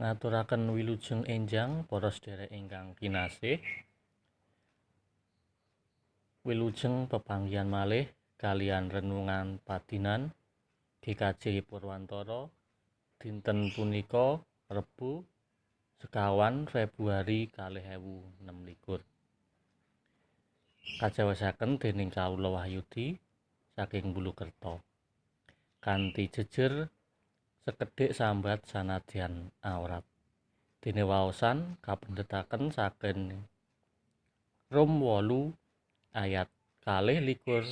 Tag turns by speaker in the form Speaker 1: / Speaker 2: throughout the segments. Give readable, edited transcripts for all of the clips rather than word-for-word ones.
Speaker 1: Ngaturaken wilujeng enjang para sedherek ingkang kinasih. Wilujeng pepanggihan malih kaliyan renungan padinan GKJ Purwantara dinten punika Rebo 1 Februari 2026. Kajawasaken déning kawula Wahyudi saking Bulukerto. Kanthi jejer sekedhik sambat sanadyan awrat. Dene waosan kapendhetaken saking Rom 8 ayat 22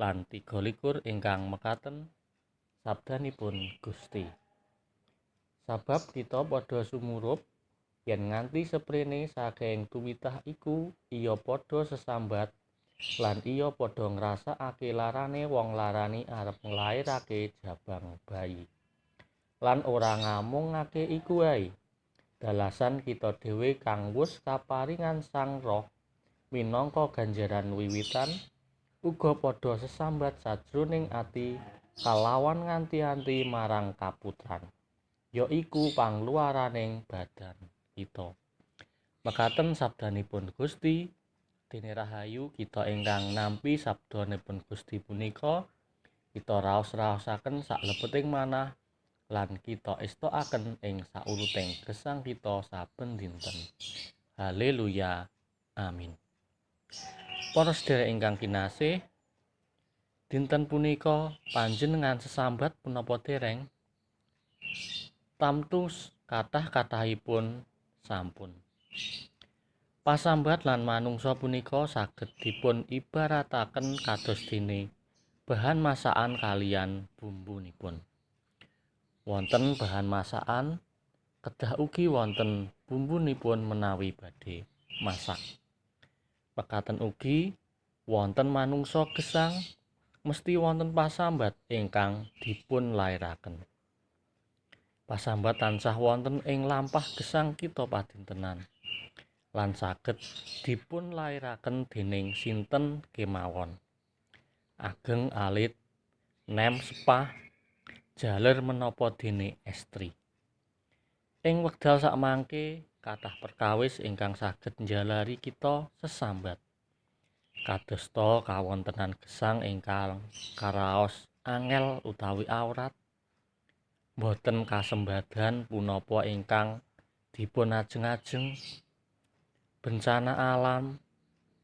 Speaker 1: lan 23 ingkang mekaten sabdanipun Gusti. Sabab kita padha sumurup yen nganti seprene saking tuwitah iku iya padha sesambat lan iya padha ngrasakake larane wong larani arep nglairake jabang bayi. Lan ora ngamungake iku wae. Dalasan kita dhewe kang wus kaparingan Sang Roh minangka ganjaran wiwitan uga padha sesambat sajroning ati kalawan nganti-anti marang kaputran, yaiku pangluaraning badan kita. Mekaten sabdanipun Gusti. Dene rahayu kita ingkang nampi sabdanipun Gusti punika kita raos-raosaken saklebeting manah lan kita estokaken ing sauruting gesang kita saben dinten. Haleluya. Amin. Para sedherek ingkang kinasih, dinten punika panjenengan sesambat punapa dereng? Tamtu kathah-kathahipun sampun. Pasambat lan manungsa punika saged dipun ibarataken kados dene bahan masakan kaliyan bumbunipun. Wonten bahan masakan, kedah ugi wonten bumbunipun menawi badhe masak. Mekaten ugi wonten manungsa gesang, mesti wonten pasambat ingkang dipun lairaken. Pasambat tansah wonten ing lampah gesang kita padintenan lan saged dipun lairaken dening sinten kemawon. Ageng alit, nem sepah, jaler menapa dene estri. Ing wekdal sakmangke kathah perkawis ingkang saged njalari kita sesambat. Kadosta kawontenan gesang ingkang karaos angel utawi awrat, boten kasembadan punapa ingkang dipun ajeng-ajeng, bencana alam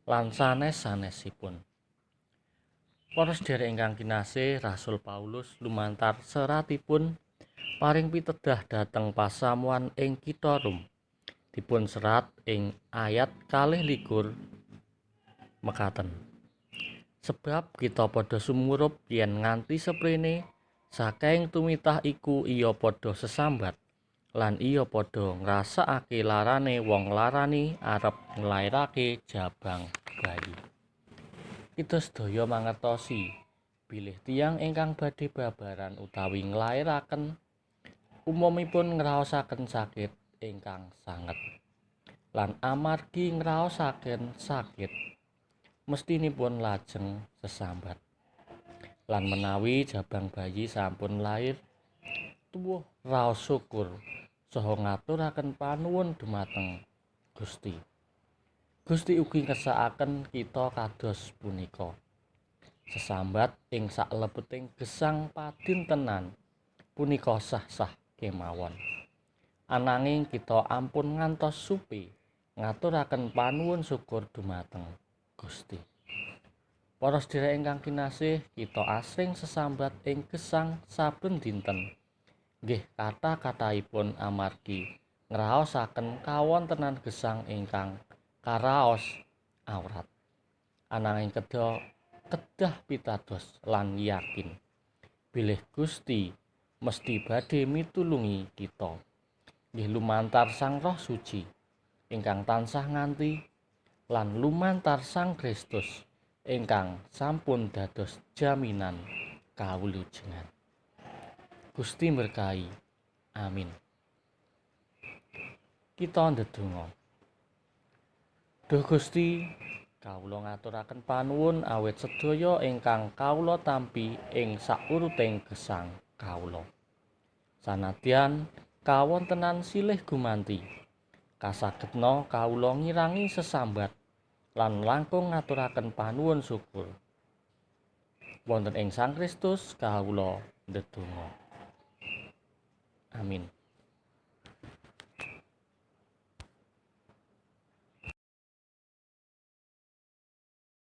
Speaker 1: lan sanes-sanesipun. Para sedherek ingkang kinasih, Rasul Paulus lumantar seratipun paring pitedah dhateng pasamuan ing kitha Rom dipun serat ing ayat 22 mekaten. Sebab kita padha sumurup yen nganti seprene saking tumitah iku iya padha sesambat lan iya padha ngrasakake larane wong larani arep nglairake jabang bayi. Kita sedaya mangertosi bilih tiyang ingkang badhe babaran utawi nglairaken umumipun ngraosaken sakit ingkang sanget. Lan amargi ngraosaken sakit mestinipun lajeng sesambat. Lan menawi jabang bayi sampun lair, tuwuh raos syukur saha ngaturaken panuwun dumateng Gusti. Gusti ugi ngersakaken kita kados punika. Sesambat ing saklebeting gesang padintenan punika sah-sah kemawon. Ananging kita ampun ngantos supi ngaturaken panuwun syukur dumateng Gusti. Para sedherek ingkang kinasih, kita asring sesambat ing gesang saben dinten. Nggih kathah-kathahipun amargi ngraosaken kawontenan gesang ingkang karaos awrat. Ananging kedah pitados lan yakin bilih Gusti mesti badhe mitulungi kita. Nggih lumantar Sang Roh Suci ingkang tansah nganti lan lumantar Sang Kristus ingkang sampun dados jaminan kawulujengan. Gusti berkahi. Amin. Kita ndedonga. Duh Gusti, kawula ngaturaken panuwun awit sedaya ingkang kawula tampi ing sauruting gesang kawula. Sanadyan kawontenan silih gumanti kasagedna kawula ngirangi sesambat lan langkung ngaturaken panuwun syukur wonten ing Sang Kristus kawula ndedonga. Amin.